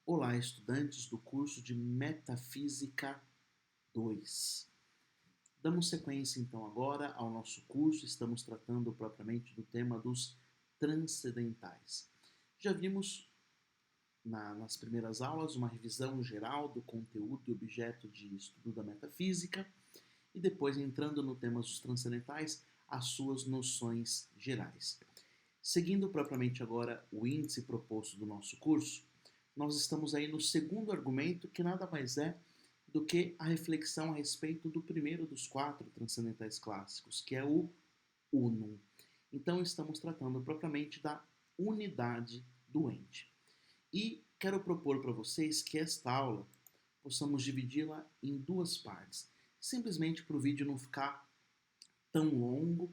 Olá, estudantes do curso de Metafísica 2. Damos sequência então agora ao nosso curso, estamos tratando propriamente do tema dos transcendentais. Já vimos nas primeiras aulas uma revisão geral do conteúdo e objeto de estudo da metafísica e depois entrando no tema dos transcendentais, as suas noções gerais. Seguindo propriamente agora o índice proposto do nosso curso, nós estamos aí no segundo argumento, que nada mais é do que a reflexão a respeito do primeiro dos quatro transcendentais clássicos, que é o unum. Então estamos tratando propriamente da unidade do ente. E quero propor para vocês que esta aula possamos dividi-la em duas partes, simplesmente para o vídeo não ficar tão longo.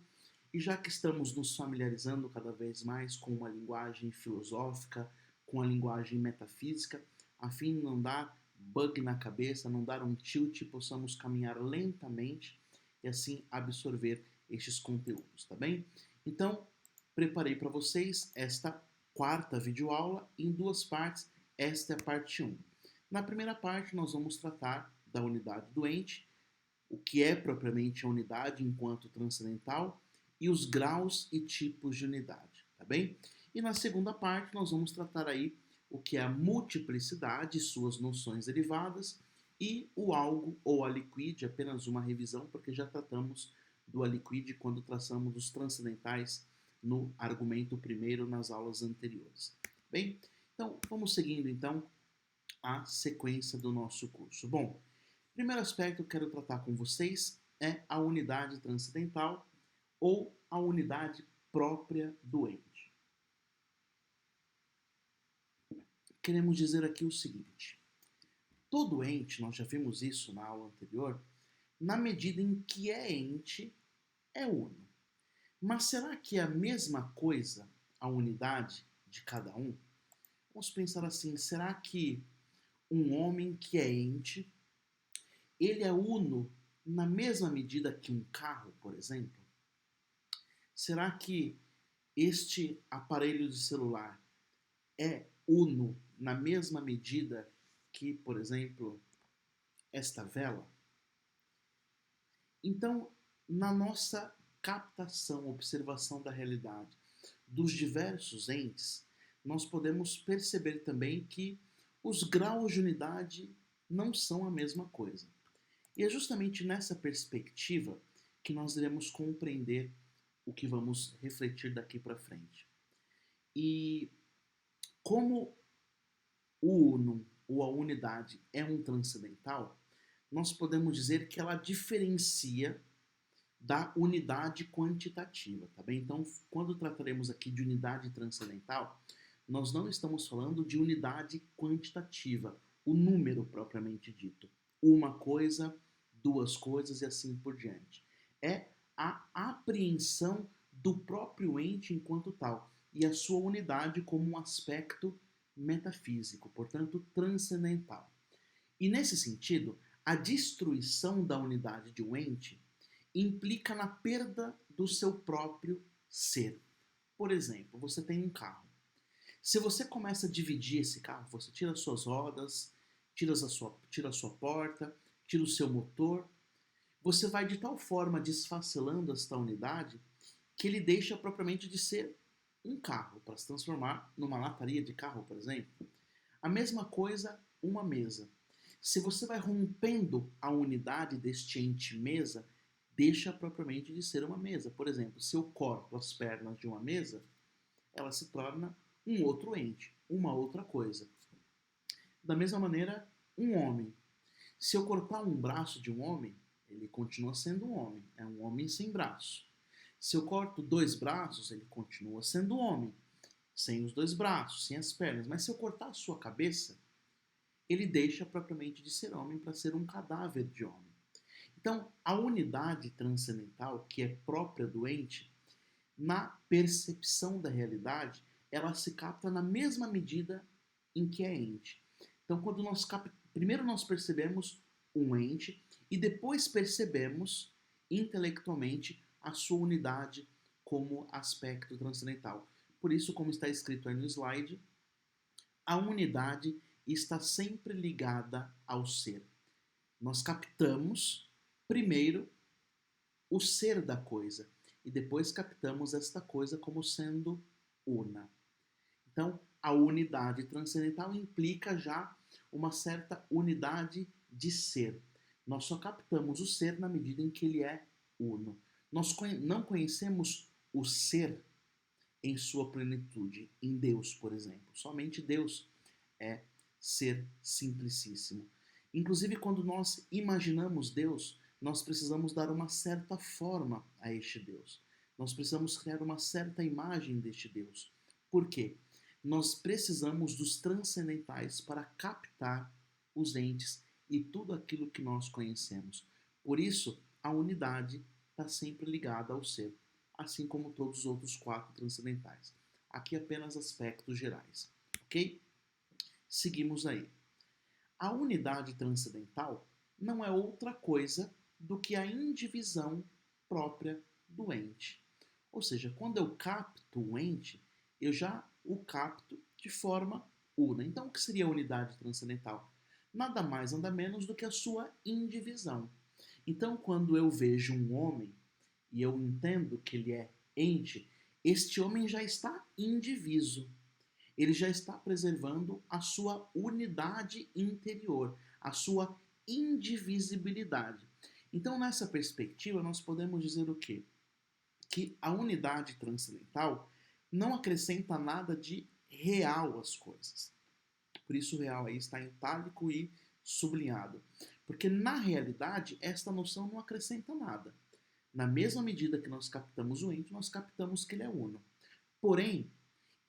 E já que estamos nos familiarizando cada vez mais com uma linguagem filosófica, com a linguagem metafísica, a fim de não dar bug na cabeça, não dar um tilt, possamos caminhar lentamente e assim absorver estes conteúdos, tá bem? Então, preparei para vocês esta quarta videoaula em duas partes. Esta é a parte 1. Na primeira parte, nós vamos tratar da unidade do ente, o que é propriamente a unidade enquanto transcendental e os graus e tipos de unidade, tá bem? E na segunda parte nós vamos tratar aí o que é a multiplicidade e suas noções derivadas e o algo ou a liquid, apenas uma revisão, porque já tratamos do a liquid quando traçamos os transcendentais no argumento primeiro nas aulas anteriores. Bem, então vamos seguindo então a sequência do nosso curso. Bom, primeiro aspecto que eu quero tratar com vocês é a unidade transcendental ou a unidade própria do ente. Queremos dizer aqui o seguinte: todo ente, nós já vimos isso na aula anterior, na medida em que é ente, é uno. Mas será que é a mesma coisa a unidade de cada um? Vamos pensar assim: será que um homem que é ente, ele é uno na mesma medida que um carro, por exemplo? Será que este aparelho de celular é uno na mesma medida que, por exemplo, esta vela? Então, na nossa captação, observação da realidade dos diversos entes, nós podemos perceber também que os graus de unidade não são a mesma coisa. E é justamente nessa perspectiva que nós iremos compreender o que vamos refletir daqui para frente. E como o unum, ou a unidade, é um transcendental, nós podemos dizer que ela diferencia da unidade quantitativa, tá bem? Então, quando trataremos aqui de unidade transcendental, nós não estamos falando de unidade quantitativa, o número propriamente dito. Uma coisa, duas coisas e assim por diante. É a apreensão do próprio ente enquanto tal e a sua unidade como um aspecto metafísico, portanto transcendental. E nesse sentido, a destruição da unidade de um ente implica na perda do seu próprio ser. Por exemplo, você tem um carro. Se você começa a dividir esse carro, você tira as suas rodas, tira a sua porta, tira o seu motor, você vai de tal forma desfacelando esta unidade que ele deixa propriamente de ser um carro para se transformar numa lataria de carro, por exemplo. A mesma coisa, uma mesa. Se você vai rompendo a unidade deste ente mesa, deixa propriamente de ser uma mesa. Por exemplo, se eu corto as pernas de uma mesa, ela se torna um outro ente, uma outra coisa. Da mesma maneira, um homem. Se eu cortar um braço de um homem, ele continua sendo um homem, é um homem sem braço. Se eu corto dois braços, ele continua sendo homem, sem os dois braços, sem as pernas. Mas se eu cortar a sua cabeça, ele deixa propriamente de ser homem para ser um cadáver de homem. Então, a unidade transcendental, que é própria do ente, na percepção da realidade, ela se capta na mesma medida em que é ente. Então, quando primeiro nós percebemos um ente e depois percebemos intelectualmente a sua unidade como aspecto transcendental. Por isso, como está escrito aí no slide, a unidade está sempre ligada ao ser. Nós captamos primeiro o ser da coisa e depois captamos esta coisa como sendo una. Então, a unidade transcendental implica já uma certa unidade de ser. Nós só captamos o ser na medida em que ele é uno. Nós não conhecemos o ser em sua plenitude, em Deus, por exemplo. Somente Deus é ser simplicíssimo. Inclusive, quando nós imaginamos Deus, nós precisamos dar uma certa forma a este Deus. Nós precisamos criar uma certa imagem deste Deus. Por quê? Nós precisamos dos transcendentais para captar os entes e tudo aquilo que nós conhecemos. Por isso, a unidade está sempre ligada ao ser, assim como todos os outros 4 transcendentais. Aqui apenas aspectos gerais, ok? Seguimos aí. A unidade transcendental não é outra coisa do que a indivisão própria do ente. Ou seja, quando eu capto o ente, eu já o capto de forma una. Então, o que seria a unidade transcendental? Nada mais, nada menos do que a sua indivisão. Então, quando eu vejo um homem e eu entendo que ele é ente, este homem já está indiviso. Ele já está preservando a sua unidade interior, a sua indivisibilidade. Então, nessa perspectiva, nós podemos dizer o quê? Que a unidade transcendental não acrescenta nada de real às coisas. Por isso o real aí está em itálico e sublinhado. Porque na realidade, esta noção não acrescenta nada. Na mesma medida que nós captamos o ente, nós captamos que ele é uno. Porém,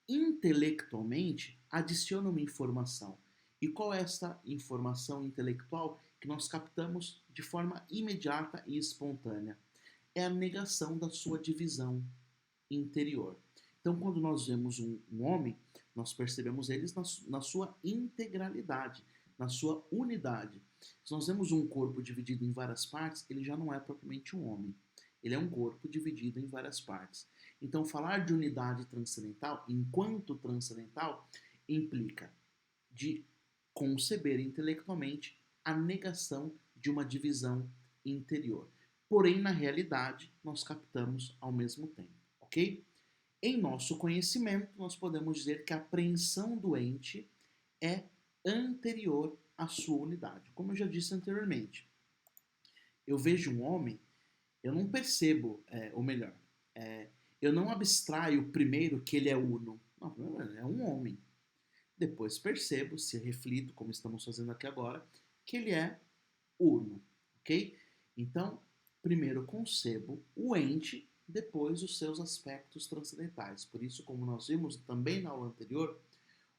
intelectualmente, adiciona uma informação. E qual é esta informação intelectual que nós captamos de forma imediata e espontânea? É a negação da sua divisão interior. Então, quando nós vemos um homem, nós percebemos eles na sua integralidade, na sua unidade. Se nós vemos um corpo dividido em várias partes, ele já não é propriamente um homem. Ele é um corpo dividido em várias partes. Então, falar de unidade transcendental, enquanto transcendental, implica de conceber intelectualmente a negação de uma divisão interior. Porém, na realidade, nós captamos ao mesmo tempo, ok? Em nosso conhecimento, nós podemos dizer que a apreensão do ente é anterior à sua unidade. Como eu já disse anteriormente, eu vejo um homem, eu não percebo, ou melhor, eu não abstraio primeiro que ele é uno. Não, primeiro, é um homem. Depois percebo, se reflito, como estamos fazendo aqui agora, que ele é uno, ok? Então, primeiro concebo o ente, depois os seus aspectos transcendentais. Por isso, como nós vimos também na aula anterior,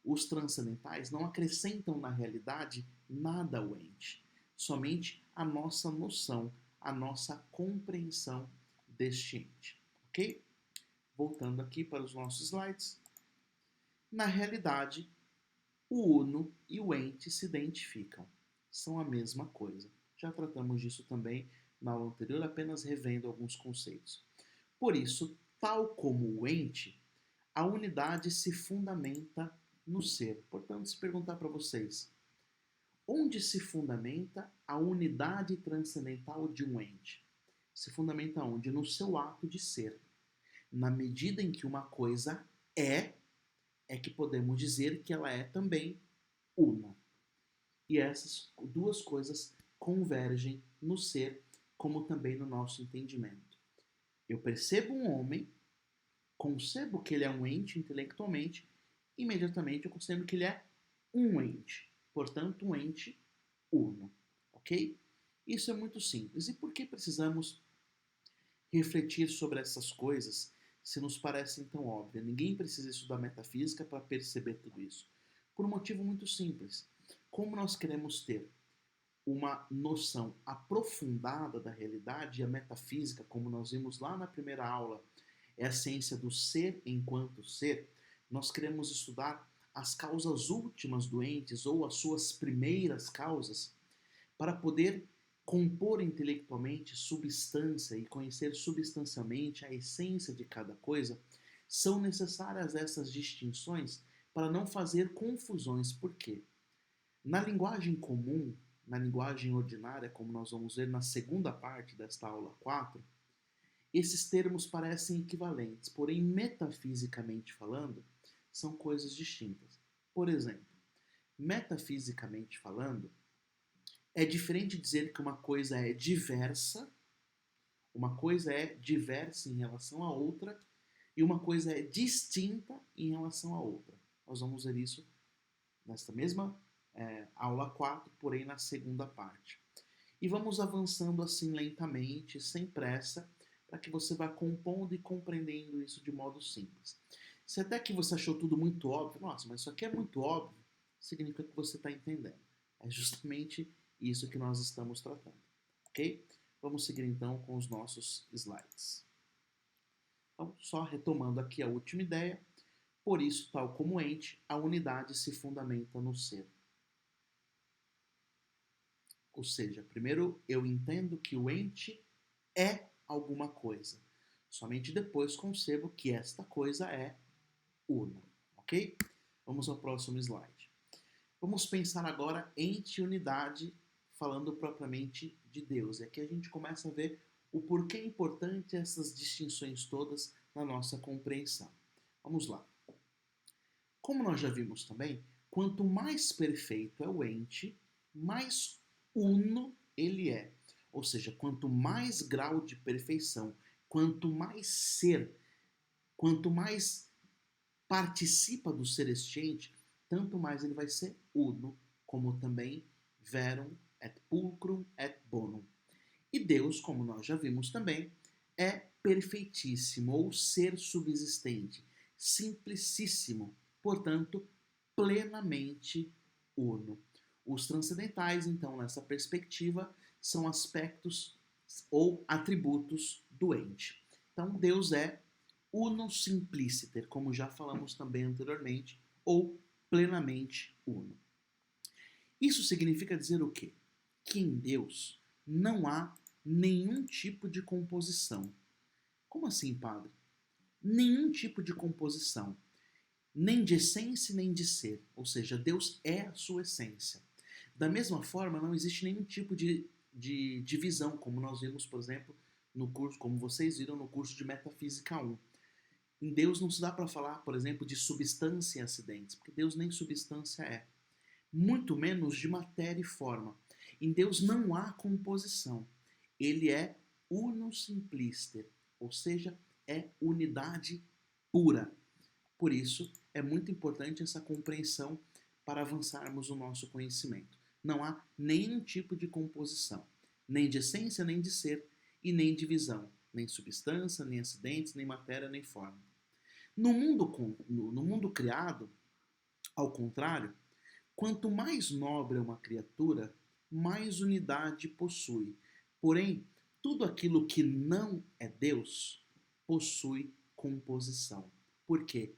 os transcendentais não acrescentam na realidade nada ao ente, somente a nossa noção, a nossa compreensão deste ente, ok? Voltando aqui para os nossos slides. Na realidade, o uno e o ente se identificam, são a mesma coisa. Já tratamos disso também na aula anterior, apenas revendo alguns conceitos. Por isso, tal como o ente, a unidade se fundamenta no ser. Portanto, se perguntar para vocês, onde se fundamenta a unidade transcendental de um ente? Se fundamenta onde? No seu ato de ser. Na medida em que uma coisa é que podemos dizer que ela é também una. E essas duas coisas convergem no ser, como também no nosso entendimento. Eu percebo um homem, concebo que ele é um ente intelectualmente, imediatamente eu concebo que ele é um ente. Portanto, um ente uno. Ok? Isso é muito simples. E por que precisamos refletir sobre essas coisas se nos parecem tão óbvias? Ninguém precisa estudar metafísica para perceber tudo isso. Por um motivo muito simples. Como nós queremos ter uma noção aprofundada da realidade, e a metafísica, como nós vimos lá na primeira aula, é a ciência do ser enquanto ser, nós queremos estudar as causas últimas doentes ou as suas primeiras causas para poder compor intelectualmente substância e conhecer substancialmente a essência de cada coisa. São necessárias essas distinções para não fazer confusões. Por quê? Na linguagem comum, na linguagem ordinária, como nós vamos ver na segunda parte desta aula 4, esses termos parecem equivalentes, porém, metafisicamente falando, são coisas distintas. Por exemplo, metafisicamente falando, é diferente dizer que uma coisa é diversa em relação à outra, e uma coisa é distinta em relação à outra. Nós vamos ver isso nesta mesma aula 4, porém na segunda parte. E vamos avançando assim lentamente, sem pressa, para que você vá compondo e compreendendo isso de modo simples. Se até que você achou tudo muito óbvio, nossa, mas isso aqui é muito óbvio, significa que você está entendendo. É justamente isso que nós estamos tratando, ok? Vamos seguir então com os nossos slides. Então, só retomando aqui a última ideia, por isso, tal como ente, a unidade se fundamenta no ser. Ou seja, primeiro eu entendo que o ente é alguma coisa. Somente depois concebo que esta coisa é una. Ok? Vamos ao próximo slide. Vamos pensar agora ente e unidade, falando propriamente de Deus. E aqui a gente começa a ver o porquê é importante essas distinções todas na nossa compreensão. Vamos lá. Como nós já vimos também, quanto mais perfeito é o ente, mais uno ele é. Ou seja, quanto mais grau de perfeição, quanto mais ser, quanto mais participa do ser existente, tanto mais ele vai ser uno, como também verum et pulcrum et bonum. E Deus, como nós já vimos também, é perfeitíssimo, ou ser subsistente, simplicíssimo, portanto, plenamente uno. Os transcendentais, então, nessa perspectiva, são aspectos ou atributos do ente. Então, Deus é uno simpliciter, como já falamos também anteriormente, ou plenamente uno. Isso significa dizer o quê? Que em Deus não há nenhum tipo de composição. Como assim, padre? Nenhum tipo de composição, nem de essência nem de ser, ou seja, Deus é a sua essência. Da mesma forma, não existe nenhum tipo de divisão, como nós vimos, por exemplo, no curso, como vocês viram no curso de Metafísica 1. Em Deus não se dá para falar, por exemplo, de substância e acidentes, porque Deus nem substância é. Muito menos de matéria e forma. Em Deus não há composição. Ele é uno simplister, ou seja, é unidade pura. Por isso, é muito importante essa compreensão para avançarmos o nosso conhecimento. Não há nenhum tipo de composição, nem de essência, nem de ser, e nem divisão, nem substância, nem acidentes, nem matéria, nem forma. No mundo criado, ao contrário, quanto mais nobre é uma criatura, mais unidade possui. Porém, tudo aquilo que não é Deus possui composição. Por quê?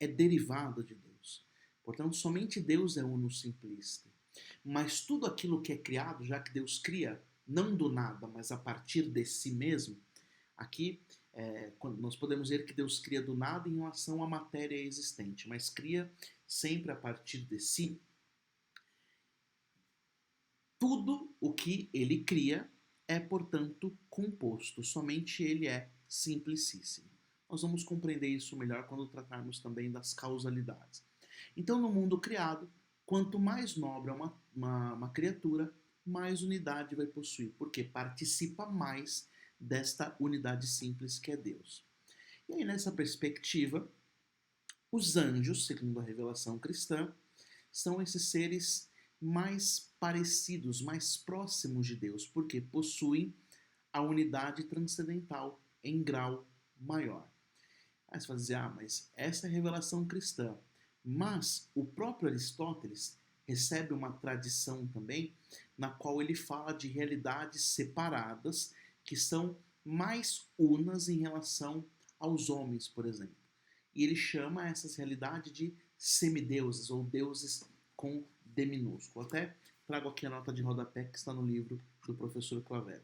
É derivado de Deus. Portanto, somente Deus é uno simplista. Mas tudo aquilo que é criado, já que Deus cria não do nada, mas a partir de si mesmo, aqui nós podemos ver que Deus cria do nada em relação à matéria existente, mas cria sempre a partir de si. Tudo o que ele cria é, portanto, composto, somente ele é simplicíssimo. Nós vamos compreender isso melhor quando tratarmos também das causalidades. Então, no mundo criado, quanto mais nobre é uma criatura, mais unidade vai possuir, porque participa mais desta unidade simples que é Deus. E aí, nessa perspectiva, os anjos, segundo a revelação cristã, são esses seres mais parecidos, mais próximos de Deus, porque possuem a unidade transcendental em grau maior. Aí você vai dizer, mas essa é a revelação cristã. Mas o próprio Aristóteles recebe uma tradição também na qual ele fala de realidades separadas que são mais unas em relação aos homens, por exemplo. E ele chama essas realidades de semideuses ou deuses com D minúsculo. Até trago aqui a nota de rodapé que está no livro do professor Clavel.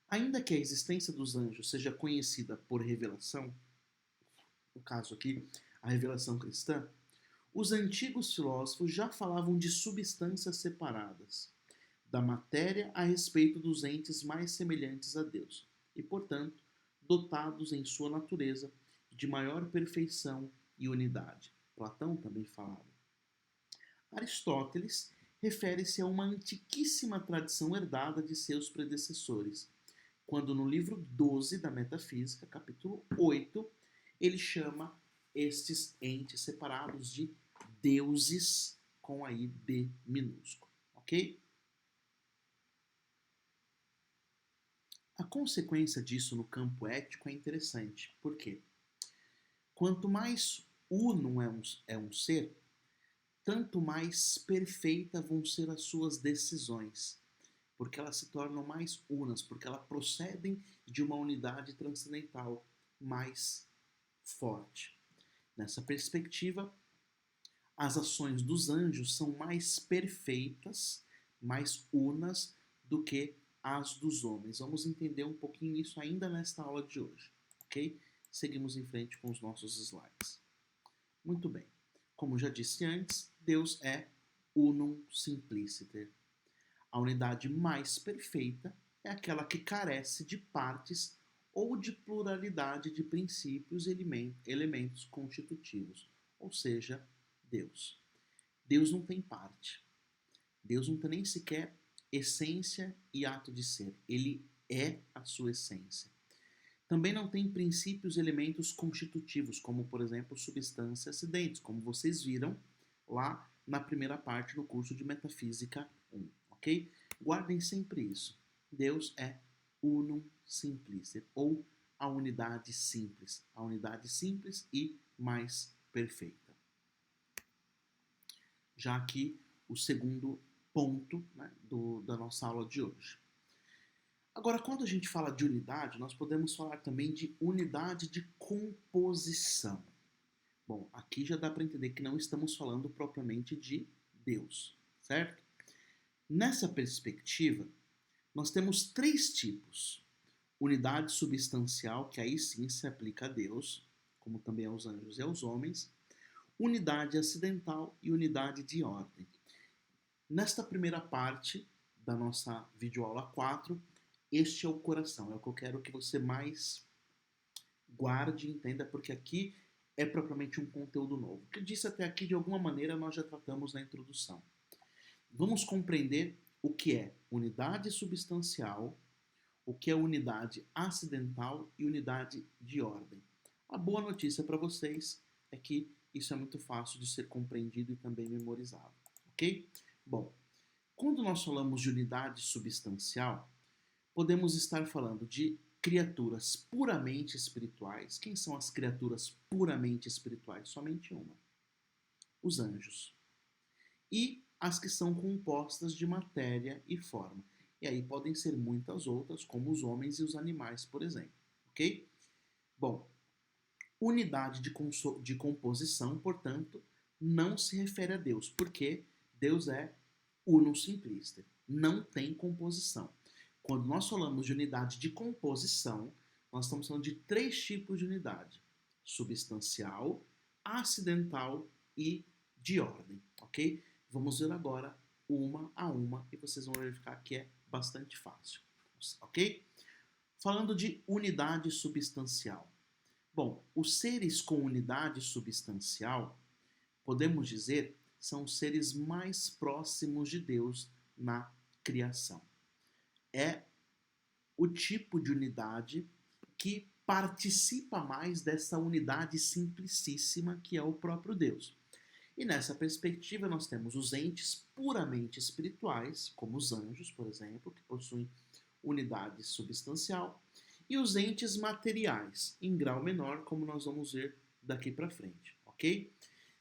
Ainda que a existência dos anjos seja conhecida por revelação, no caso aqui, a revelação cristã, Os antigos filósofos já falavam de substâncias separadas, da matéria a respeito dos entes mais semelhantes a Deus, e, portanto, dotados em sua natureza de maior perfeição e unidade. Platão também falava. Aristóteles refere-se a uma antiquíssima tradição herdada de seus predecessores, quando no livro 12 da Metafísica, capítulo 8, ele chama estes entes separados de deuses, com aí D minúsculo, ok? A consequência disso no campo ético é interessante. Por quê? Quanto mais uno é um ser, tanto mais perfeitas vão ser as suas decisões, porque elas se tornam mais unas, porque elas procedem de uma unidade transcendental mais forte. Nessa perspectiva, as ações dos anjos são mais perfeitas, mais unas do que as dos homens. Vamos entender um pouquinho isso ainda nesta aula de hoje, ok? Seguimos em frente com os nossos slides. Muito bem. Como já disse antes, Deus é unum simpliciter. A unidade mais perfeita é aquela que carece de partes ou de pluralidade de princípios e elementos constitutivos, ou seja, Deus. Deus não tem parte. Deus não tem nem sequer essência e ato de ser. Ele é a sua essência. Também não tem princípios e elementos constitutivos, como, por exemplo, substâncias acidentes, como vocês viram lá na primeira parte do curso de Metafísica 1, ok? Guardem sempre isso. Deus é unum simpliciter, ou a unidade simples e mais perfeita. Já aqui o segundo ponto, né, da nossa aula de hoje. Agora, quando a gente fala de unidade, nós podemos falar também de unidade de composição. Bom, aqui já dá para entender que não estamos falando propriamente de Deus, certo? Nessa perspectiva, nós temos três tipos. Unidade substancial, que aí sim se aplica a Deus, como também aos anjos e aos homens. Unidade acidental e unidade de ordem. Nesta primeira parte da nossa videoaula 4, este é o coração, é o que eu quero que você mais guarde e entenda, porque aqui é propriamente um conteúdo novo. O que eu disse até aqui, de alguma maneira, nós já tratamos na introdução. Vamos compreender o que é unidade substancial, o que é unidade acidental e unidade de ordem. A boa notícia para vocês é que isso é muito fácil de ser compreendido e também memorizado, ok? Bom, quando nós falamos de unidade substancial, podemos estar falando de criaturas puramente espirituais. Quem são as criaturas puramente espirituais? Somente uma: os anjos. E as que são compostas de matéria e forma. E aí podem ser muitas outras, como os homens e os animais, por exemplo. Ok? Bom, unidade de composição, portanto, não se refere a Deus, porque Deus é unum simpliciter, não tem composição. Quando nós falamos de unidade de composição, nós estamos falando de três tipos de unidade: substancial, acidental e de ordem, ok? Vamos ver agora uma a uma e vocês vão verificar que é bastante fácil, ok? Falando de unidade substancial. Bom, os seres com unidade substancial, podemos dizer, são os seres mais próximos de Deus na criação. É o tipo de unidade que participa mais dessa unidade simplicíssima que é o próprio Deus. E nessa perspectiva nós temos os entes puramente espirituais, como os anjos, por exemplo, que possuem unidade substancial, e os entes materiais, em grau menor, como nós vamos ver daqui para frente, ok?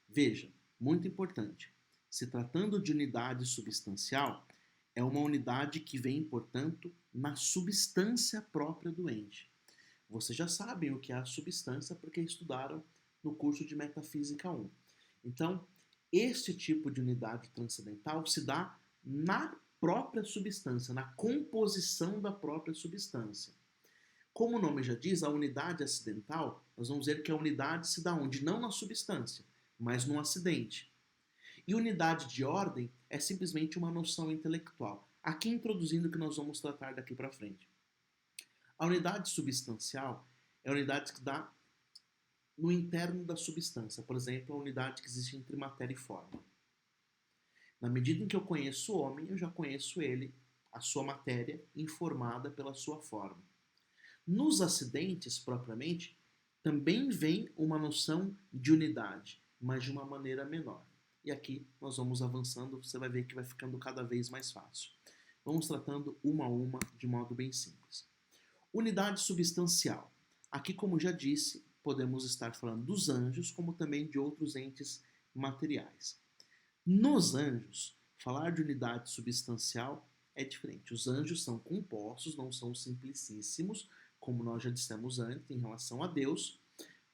Veja, muito importante, se tratando de unidade substancial, é uma unidade que vem, portanto, na substância própria do ente. Vocês já sabem o que é a substância porque estudaram no curso de Metafísica 1. Então, este tipo de unidade transcendental se dá na própria substância, na composição da própria substância. Como o nome já diz, a unidade acidental, nós vamos ver que a unidade se dá onde? Não na substância, mas num acidente. E unidade de ordem é simplesmente uma noção intelectual. Aqui introduzindo o que nós vamos tratar daqui para frente. A unidade substancial é a unidade que dá no interno da substância. Por exemplo, a unidade que existe entre matéria e forma. Na medida em que eu conheço o homem, eu já conheço ele, a sua matéria, informada pela sua forma. Nos acidentes, propriamente, também vem uma noção de unidade, mas de uma maneira menor. E aqui nós vamos avançando, você vai ver que vai ficando cada vez mais fácil. Vamos tratando uma a uma de modo bem simples. Unidade substancial. Aqui, como já disse, podemos estar falando dos anjos, como também de outros entes materiais. Nos anjos, falar de unidade substancial é diferente. Os anjos são compostos, não são simplicíssimos, como nós já dissemos antes em relação a Deus,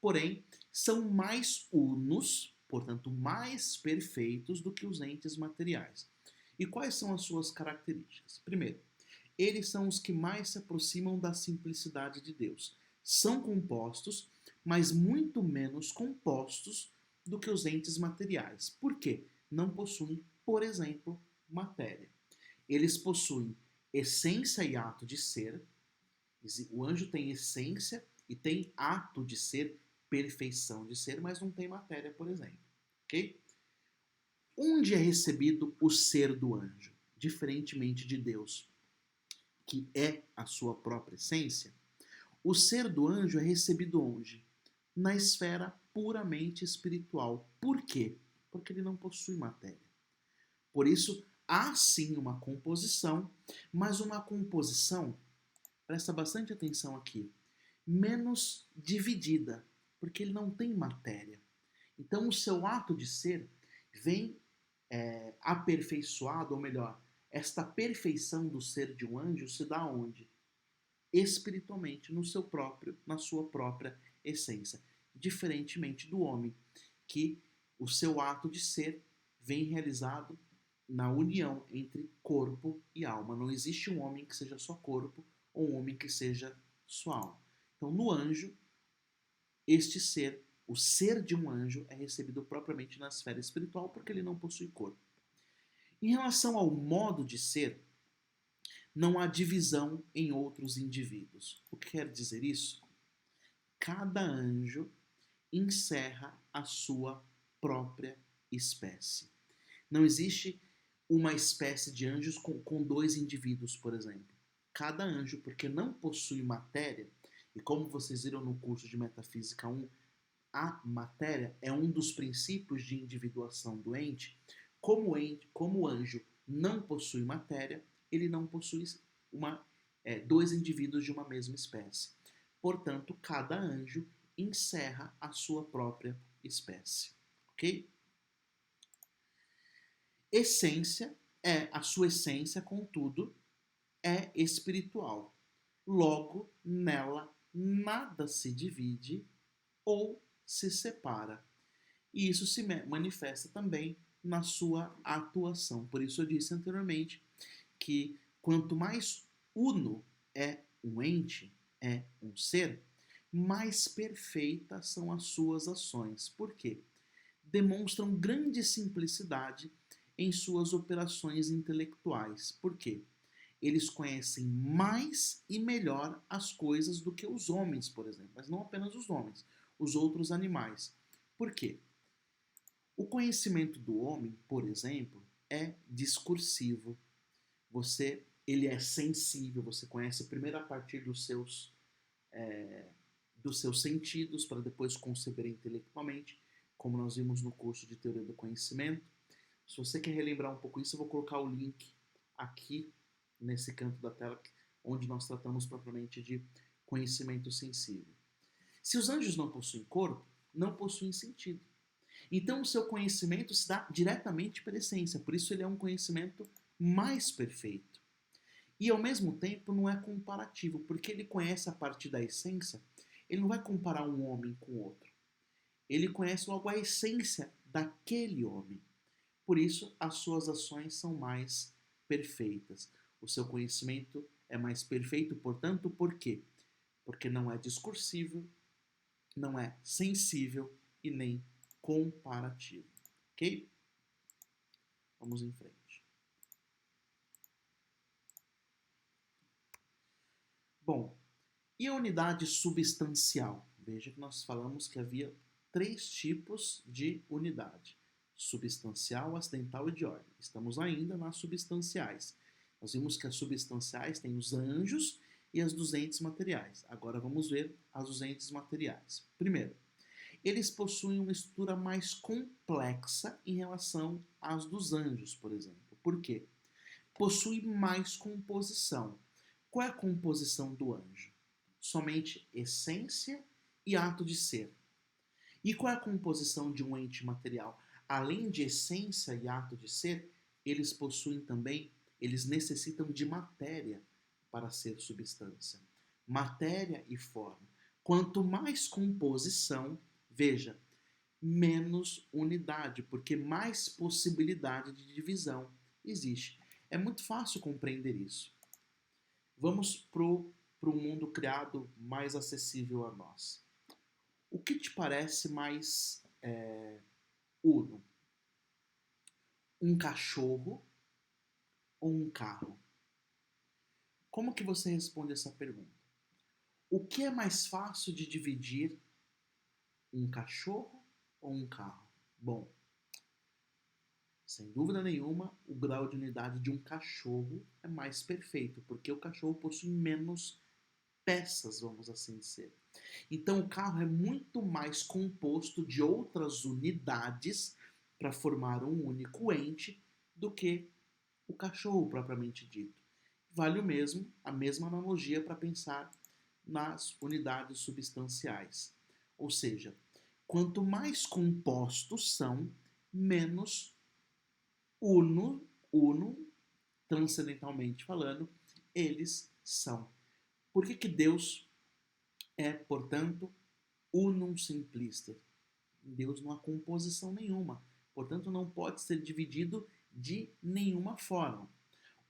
porém são mais unos, portanto mais perfeitos do que os entes materiais. E quais são as suas características? Primeiro, eles são os que mais se aproximam da simplicidade de Deus. São compostos, mas muito menos compostos do que os entes materiais. Por quê? Não possuem, por exemplo, matéria. Eles possuem essência e ato de ser. O anjo tem essência e tem ato de ser, perfeição de ser, mas não tem matéria, por exemplo. Ok? Onde é recebido o ser do anjo? Diferentemente de Deus, que é a sua própria essência, o ser do anjo é recebido onde? Na esfera puramente espiritual. Por quê? Porque ele não possui matéria. Por isso, há sim uma composição, mas uma composição, presta bastante atenção aqui, menos dividida, porque ele não tem matéria. Então, o seu ato de ser vem aperfeiçoado, ou melhor, esta perfeição do ser de um anjo se dá onde? Espiritualmente, na sua própria essência. Diferentemente do homem, que o seu ato de ser vem realizado na união entre corpo e alma. Não existe um homem que seja só corpo ou um homem que seja só alma. Então, no anjo, este ser, o ser de um anjo, é recebido propriamente na esfera espiritual porque ele não possui corpo. Em relação ao modo de ser, não há divisão em outros indivíduos. O que quer dizer isso? Cada anjo encerra a sua própria espécie. Não existe uma espécie de anjos com dois indivíduos, por exemplo. Cada anjo, porque não possui matéria, e como vocês viram no curso de Metafísica 1, a matéria é um dos princípios de individuação do ente. Como o anjo não possui matéria, ele não possui dois indivíduos de uma mesma espécie. Portanto, cada anjo encerra a sua própria espécie. Ok? Essência a sua essência, contudo, é espiritual. Logo, nela nada se divide ou se separa. E isso se manifesta também na sua atuação. Por isso eu disse anteriormente que quanto mais uno é um ente, é um ser, mais perfeitas são as suas ações. Por quê? Demonstram grande simplicidade em suas operações intelectuais. Por quê? Eles conhecem mais e melhor as coisas do que os homens, por exemplo, mas não apenas os homens, os outros animais. Por quê? O conhecimento do homem, por exemplo, é discursivo. Ele é sensível, você conhece primeiro a partir dos seus sentidos, para depois conceber intelectualmente, como nós vimos no curso de Teoria do Conhecimento. Se você quer relembrar um pouco isso, eu vou colocar o link aqui nesse canto da tela, onde nós tratamos propriamente de conhecimento sensível. Se os anjos não possuem corpo, não possuem sentido. Então o seu conhecimento se dá diretamente pela essência, por isso ele é um conhecimento mais perfeito. E ao mesmo tempo não é comparativo, porque ele conhece a partir da essência, ele não vai comparar um homem com outro. Ele conhece logo a essência daquele homem. Por isso as suas ações são mais perfeitas. O seu conhecimento é mais perfeito, portanto, por quê? Porque não é discursivo, não é sensível e nem comparativo. Ok? Vamos em frente. Bom, e a unidade substancial? Veja que nós falamos que havia 3 tipos de unidade: substancial, acidental e de ordem. Estamos ainda nas substanciais. Nós vimos que as substanciais têm os anjos e as dos entes materiais. Agora vamos ver as dos entes materiais. Primeiro, eles possuem uma estrutura mais complexa em relação às dos anjos, por exemplo. Por quê? Possui mais composição. Qual é a composição do anjo? Somente essência e ato de ser. E qual é a composição de um ente material? Além de essência e ato de ser, eles possuem também, eles necessitam de matéria para ser substância. Matéria e forma. Quanto mais composição, veja, menos unidade, porque mais possibilidade de divisão existe. É muito fácil compreender isso. Vamos para o mundo criado mais acessível a nós. O que te parece mais uno? Um cachorro ou um carro? Como que você responde essa pergunta? O que é mais fácil de dividir, um cachorro ou um carro? Bom, sem dúvida nenhuma, o grau de unidade de um cachorro é mais perfeito, porque o cachorro possui menos peças, vamos assim dizer. Então, o carro é muito mais composto de outras unidades para formar um único ente do que o cachorro propriamente dito. Vale o mesmo, a mesma analogia para pensar nas unidades substanciais. Ou seja, quanto mais compostos são, menos uno, transcendentalmente falando, eles são. Por que Deus é, portanto, unum simplister? Em Deus não há composição nenhuma, portanto não pode ser dividido de nenhuma forma.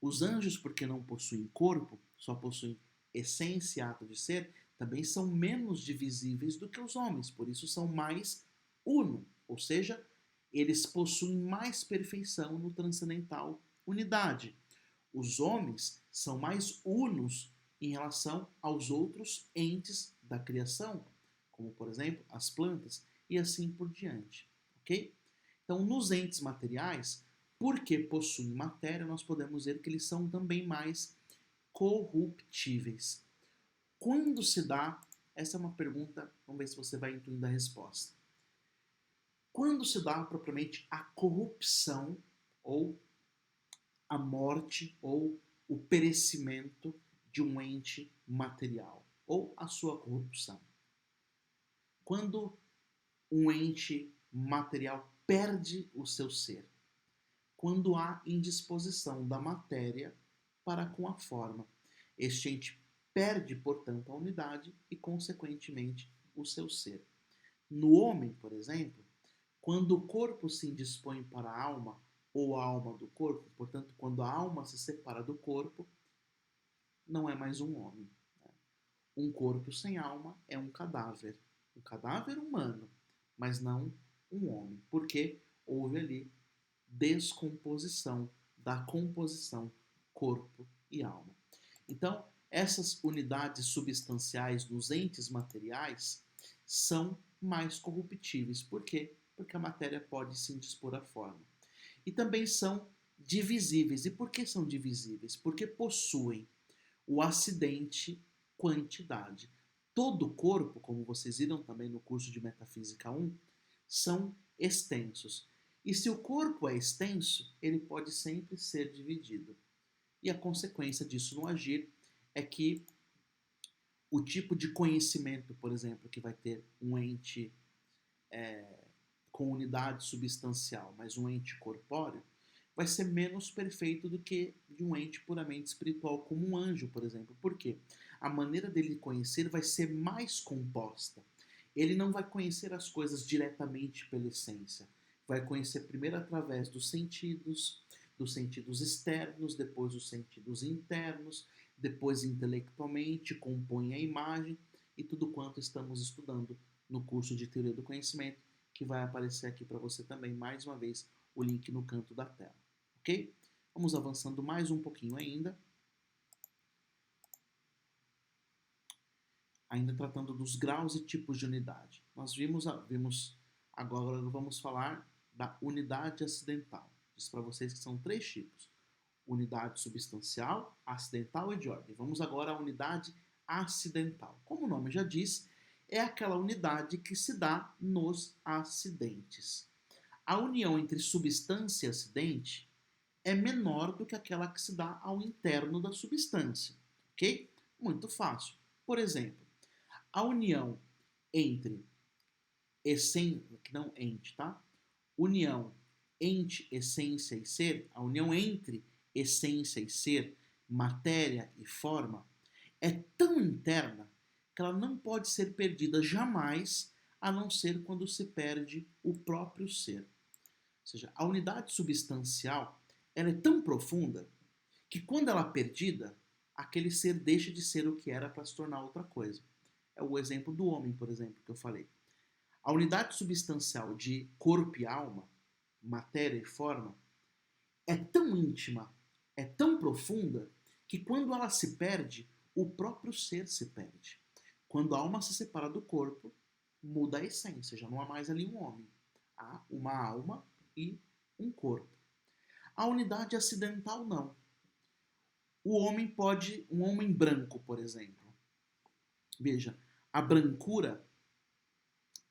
Os anjos, porque não possuem corpo, só possuem essência e ato de ser, também são menos divisíveis do que os homens, por isso são mais uno, ou seja, eles possuem mais perfeição no transcendental unidade. Os homens são mais unos em relação aos outros entes da criação, como por exemplo as plantas e assim por diante, ok? Então, nos entes materiais, porque possuem matéria, nós podemos ver que eles são também mais corruptíveis. Quando se dá, essa é uma pergunta, vamos ver se você vai intuindo a resposta. Quando se dá propriamente a corrupção ou a morte ou o perecimento de um ente material ou a sua corrupção? Quando um ente material perde o seu ser, quando há indisposição da matéria para com a forma. Este ente perde, portanto, a unidade e, consequentemente, o seu ser. No homem, por exemplo, quando o corpo se indispõe para a alma, ou a alma do corpo, portanto, quando a alma se separa do corpo, não é mais um homem. Um corpo sem alma é um cadáver humano, mas não um homem, porque houve ali descomposição da composição corpo e alma. Então, essas unidades substanciais nos entes materiais são mais corruptíveis. Por quê? Porque a matéria pode se indispor à forma. E também são divisíveis. E por que são divisíveis? Porque possuem o acidente quantidade. Todo o corpo, como vocês viram também no curso de Metafísica 1, são extensos. E se o corpo é extenso, ele pode sempre ser dividido. E a consequência disso no agir é que o tipo de conhecimento, por exemplo, que vai ter um ente com unidade substancial, mas um ente corpóreo, vai ser menos perfeito do que de um ente puramente espiritual, como um anjo, por exemplo. Por quê? A maneira dele conhecer vai ser mais composta. Ele não vai conhecer as coisas diretamente pela essência. Vai conhecer primeiro através dos sentidos externos, depois dos sentidos internos, depois intelectualmente, compõe a imagem e tudo quanto estamos estudando no curso de Teoria do Conhecimento, que vai aparecer aqui para você também, mais uma vez, o link no canto da tela, ok? Vamos avançando mais um pouquinho ainda. Ainda tratando dos graus e tipos de unidade. Nós vimos agora vamos falar da unidade acidental. Disse para vocês que são 3 tipos: unidade substancial, acidental e de ordem. Vamos agora à unidade acidental. Como o nome já diz, é aquela unidade que se dá nos acidentes. A união entre substância e acidente é menor do que aquela que se dá ao interno da substância, ok? Muito fácil. Por exemplo, a união entre não ente, tá? União ente, essência e ser, a união entre essência e ser, matéria e forma, é tão interna que ela não pode ser perdida jamais, a não ser quando se perde o próprio ser. Ou seja, a unidade substancial, ela é tão profunda que quando ela é perdida, aquele ser deixa de ser o que era para se tornar outra coisa. É o exemplo do homem, por exemplo, que eu falei. A unidade substancial de corpo e alma, matéria e forma, é tão íntima, é tão profunda, que quando ela se perde, o próprio ser se perde. Quando a alma se separa do corpo, muda a essência, já não há mais ali um homem. Há uma alma e um corpo. A unidade acidental não. Um homem branco, por exemplo. Veja, a brancura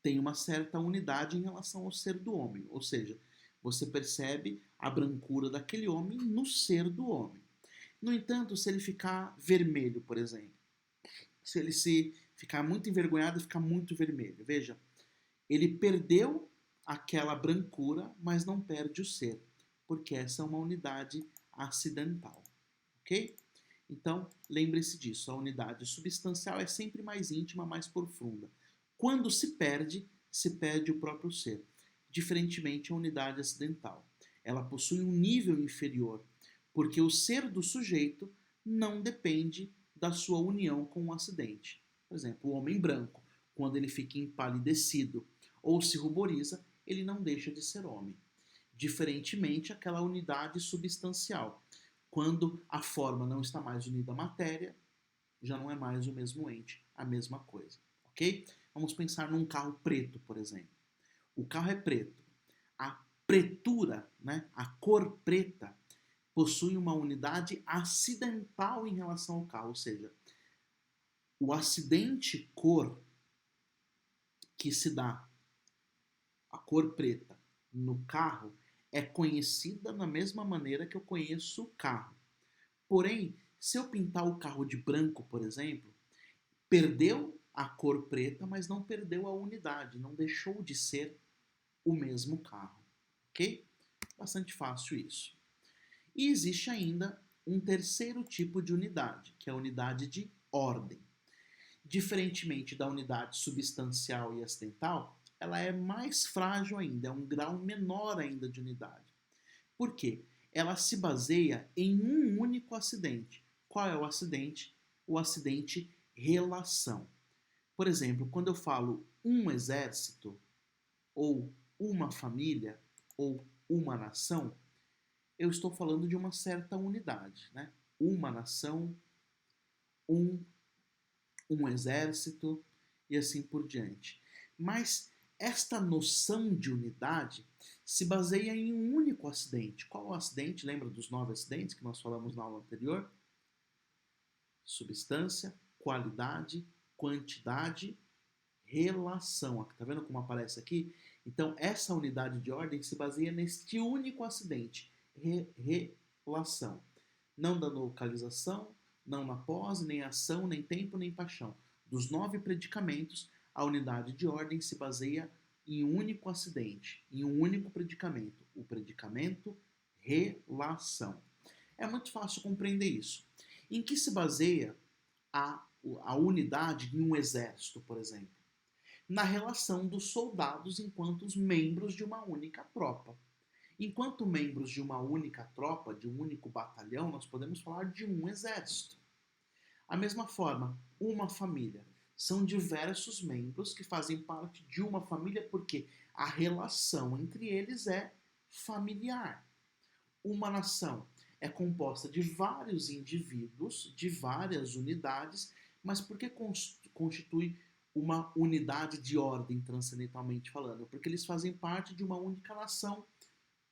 tem uma certa unidade em relação ao ser do homem, ou seja, você percebe a brancura daquele homem no ser do homem. No entanto, se ele ficar vermelho, por exemplo, se ele se ficar muito envergonhado e ficar muito vermelho, veja, ele perdeu aquela brancura, mas não perde o ser, porque essa é uma unidade acidental, ok? Então, lembre-se disso, a unidade substancial é sempre mais íntima, mais profunda. Quando se perde o próprio ser, diferentemente a unidade acidental. Ela possui um nível inferior, porque o ser do sujeito não depende da sua união com o acidente. Por exemplo, o homem branco, quando ele fica empalidecido ou se ruboriza, ele não deixa de ser homem. Diferentemente, aquela unidade substancial. Quando a forma não está mais unida à matéria, já não é mais o mesmo ente, a mesma coisa, ok? Vamos pensar num carro preto, por exemplo. O carro é preto. A pretura, né, a cor preta, possui uma unidade acidental em relação ao carro, ou seja, o acidente cor que se dá, a cor preta, no carro, é conhecida da mesma maneira que eu conheço o carro. Porém, se eu pintar o carro de branco, por exemplo, perdeu a cor preta, mas não perdeu a unidade, não deixou de ser o mesmo carro, ok? Bastante fácil isso. E existe ainda um terceiro tipo de unidade, que é a unidade de ordem. Diferentemente da unidade substancial e acidental, ela é mais frágil ainda, é um grau menor ainda de unidade. Por quê? Ela se baseia em um único acidente. Qual é o acidente? O acidente relação. Por exemplo, quando eu falo um exército, ou uma família, ou uma nação, eu estou falando de uma certa unidade, né? Uma nação, um, um exército e assim por diante. Mas esta noção de unidade se baseia em um único acidente. Qual o acidente? Lembra dos 9 acidentes que nós falamos na aula anterior? Substância, qualidade, quantidade, relação. Tá vendo como aparece aqui? Então, essa unidade de ordem se baseia neste único acidente, relação. Não da localização, não na pós, nem ação, nem tempo, nem paixão. Dos 9 predicamentos, a unidade de ordem se baseia em um único acidente, em um único predicamento. O predicamento, relação. É muito fácil compreender isso. Em que se baseia a unidade em um exército, por exemplo? Na relação dos soldados enquanto os membros de uma única tropa. Enquanto membros de uma única tropa, de um único batalhão, nós podemos falar de um exército. A mesma forma, uma família. São diversos membros que fazem parte de uma família porque A relação entre eles é familiar. Uma nação é composta de vários indivíduos, de várias unidades, mas por que constitui uma unidade de ordem transcendentalmente falando? Porque eles fazem parte de uma única nação,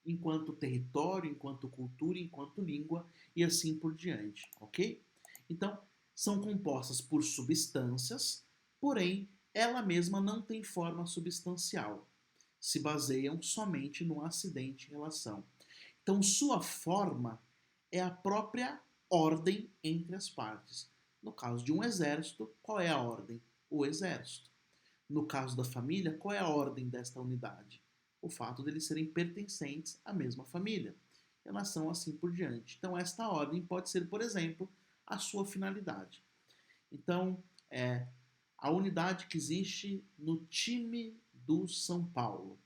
enquanto território, enquanto cultura, enquanto língua e assim por diante, ok? Então, são compostas por substâncias, porém, ela mesma não tem forma substancial. Se baseiam somente no acidente em relação. Então, sua forma é a própria ordem entre as partes. No caso de um exército, qual é a ordem? O exército. No caso da família, qual é a ordem desta unidade? O fato de eles serem pertencentes à mesma família. E a nação assim por diante. Então, esta ordem pode ser, por exemplo, a sua finalidade. Então, a unidade que existe no time do São Paulo.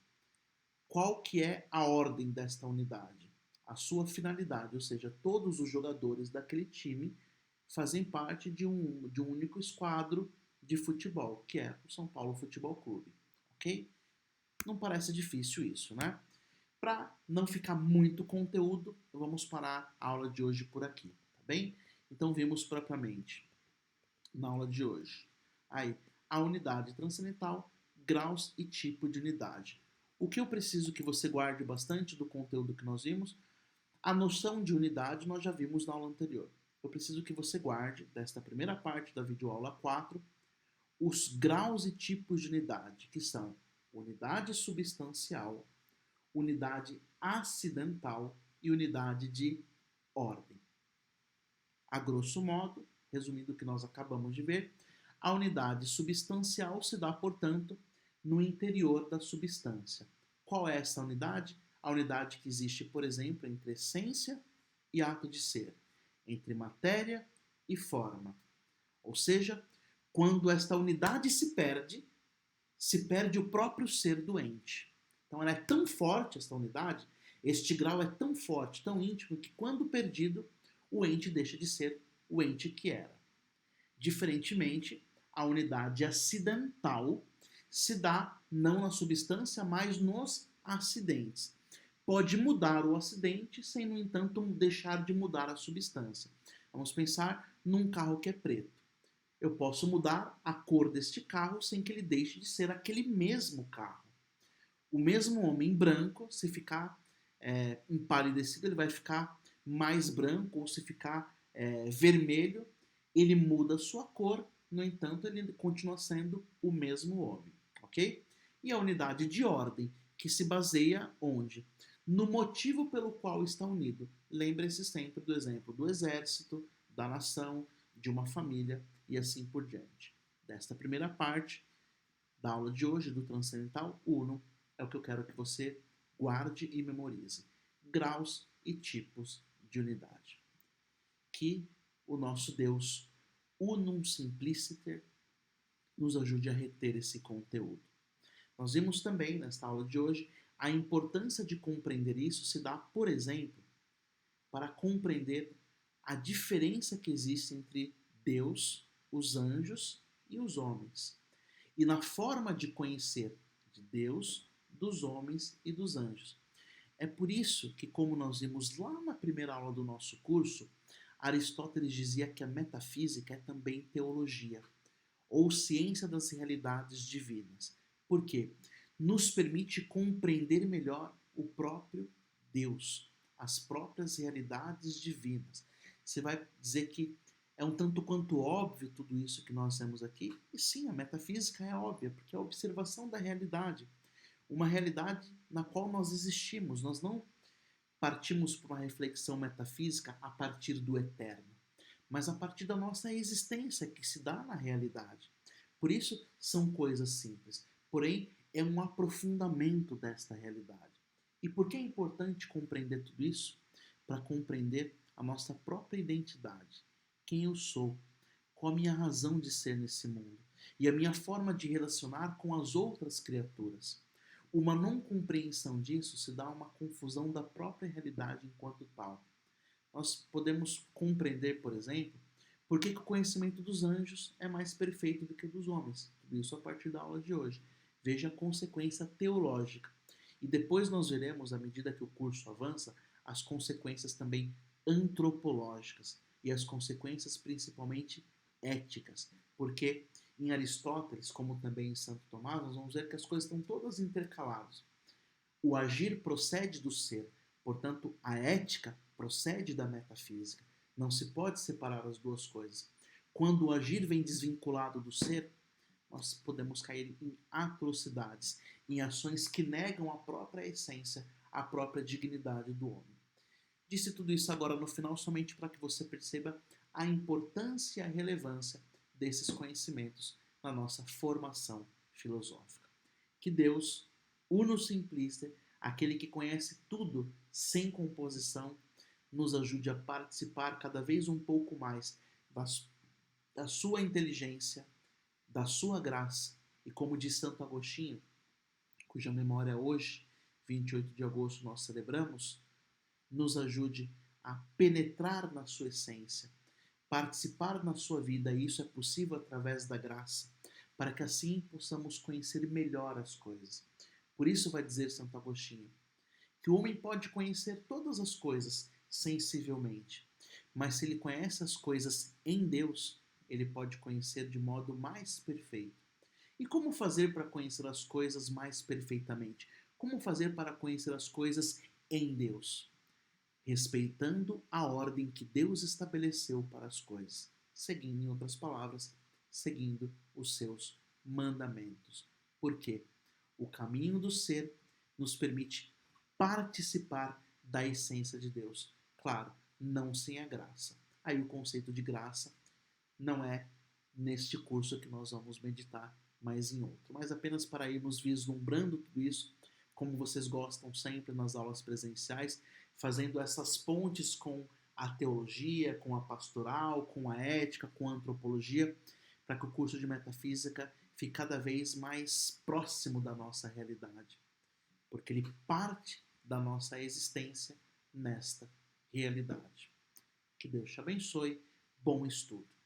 Qual que é a ordem desta unidade? A sua finalidade, ou seja, todos os jogadores daquele time fazem parte de um único esquadro de futebol, que é o São Paulo Futebol Clube, ok? Não parece difícil isso, né? Para não ficar muito conteúdo, vamos parar a aula de hoje por aqui, tá bem? Então vimos propriamente na aula de hoje aí a unidade transcendental, graus e tipo de unidade. O que eu preciso que você guarde bastante do conteúdo que nós vimos, a noção de unidade nós já vimos na aula anterior. Eu preciso que você guarde, desta primeira parte da videoaula 4, os graus e tipos de unidade, que são unidade substancial, unidade acidental e unidade de ordem. A grosso modo, resumindo o que nós acabamos de ver, a unidade substancial se dá, portanto, no interior da substância. Qual é essa unidade? A unidade que existe, por exemplo, entre essência e ato de ser, entre matéria e forma. Ou seja, quando esta unidade se perde o próprio ser do ente. Então ela é tão forte, esta unidade, este grau é tão forte, tão íntimo, que quando perdido, o ente deixa de ser o ente que era. Diferentemente, a unidade acidental se dá não na substância, mas nos acidentes. Pode mudar o acidente sem, no entanto, deixar de mudar a substância. Vamos pensar num carro que é preto. Eu posso mudar a cor deste carro sem que ele deixe de ser aquele mesmo carro. O mesmo homem branco, se ficar empalidecido, ele vai ficar mais branco, ou se ficar vermelho, ele muda a sua cor, no entanto, ele continua sendo o mesmo homem, ok? E a unidade de ordem, que se baseia onde? No motivo pelo qual está unido. Lembre-se sempre do exemplo do exército, da nação, de uma família e assim por diante. Desta primeira parte da aula de hoje, do Transcendental Uno, é o que eu quero que você guarde e memorize. Graus e tipos de unidade. Que o nosso Deus, Unum Simpliciter, nos ajude a reter esse conteúdo. Nós vimos também, nesta aula de hoje, a importância de compreender isso se dá, por exemplo, para compreender a diferença que existe entre Deus, os anjos e os homens. E na forma de conhecer de Deus, dos homens e dos anjos. É por isso que, como nós vimos lá na primeira aula do nosso curso, Aristóteles dizia que a metafísica é também teologia, ou ciência das realidades divinas. Por quê? Nos permite compreender melhor o próprio Deus, as próprias realidades divinas. Você vai dizer que é um tanto quanto óbvio tudo isso que nós temos aqui? E sim, a metafísica é óbvia, porque é a observação da realidade. Uma realidade na qual nós existimos. Nós não partimos para uma reflexão metafísica a partir do eterno, mas a partir da nossa existência que se dá na realidade. Por isso, são coisas simples. Porém, é um aprofundamento desta realidade. E por que é importante compreender tudo isso? Para compreender a nossa própria identidade. Quem eu sou, qual a minha razão de ser nesse mundo e a minha forma de relacionar com as outras criaturas. Uma não compreensão disso se dá uma confusão da própria realidade enquanto tal. Nós podemos compreender, por exemplo, por que o conhecimento dos anjos é mais perfeito do que o dos homens. Tudo isso a partir da aula de hoje. veja a consequência teológica. E depois nós veremos, à medida que o curso avança, as consequências também antropológicas e as consequências principalmente éticas. Porque em Aristóteles, como também em Santo Tomás, nós vamos ver que as coisas estão todas intercaladas. O agir procede do ser, portanto, a ética procede da metafísica. Não se pode separar as duas coisas. Quando o agir vem desvinculado do ser, nós podemos cair em atrocidades, em ações que negam a própria essência, a própria dignidade do homem. Disse tudo isso agora no final somente para que você perceba a importância e a relevância desses conhecimentos na nossa formação filosófica. Que Deus, uno simplista, aquele que conhece tudo sem composição, nos ajude a participar cada vez um pouco mais da sua inteligência, da sua graça e, como diz Santo Agostinho, cuja memória hoje, 28 de agosto, nós celebramos, nos ajude a penetrar na sua essência, participar na sua vida, e isso é possível através da graça, para que assim possamos conhecer melhor as coisas. Por isso vai dizer Santo Agostinho, que o homem pode conhecer todas as coisas sensivelmente, mas se ele conhece as coisas em Deus, ele pode conhecer de modo mais perfeito. E como fazer para conhecer as coisas mais perfeitamente? Como fazer para conhecer as coisas em Deus? Respeitando a ordem que Deus estabeleceu para as coisas, seguindo, em outras palavras, seguindo os seus mandamentos. Por quê? O caminho do ser nos permite participar da essência de Deus. Claro, não sem a graça. Aí o conceito de graça não é neste curso que nós vamos meditar, mas em outro. Mas apenas para irmos vislumbrando tudo isso, como vocês gostam sempre nas aulas presenciais, fazendo essas pontes com a teologia, com a pastoral, com a ética, com a antropologia, para que o curso de metafísica fique cada vez mais próximo da nossa realidade, porque ele parte da nossa existência nesta realidade. Que Deus te abençoe. Bom estudo.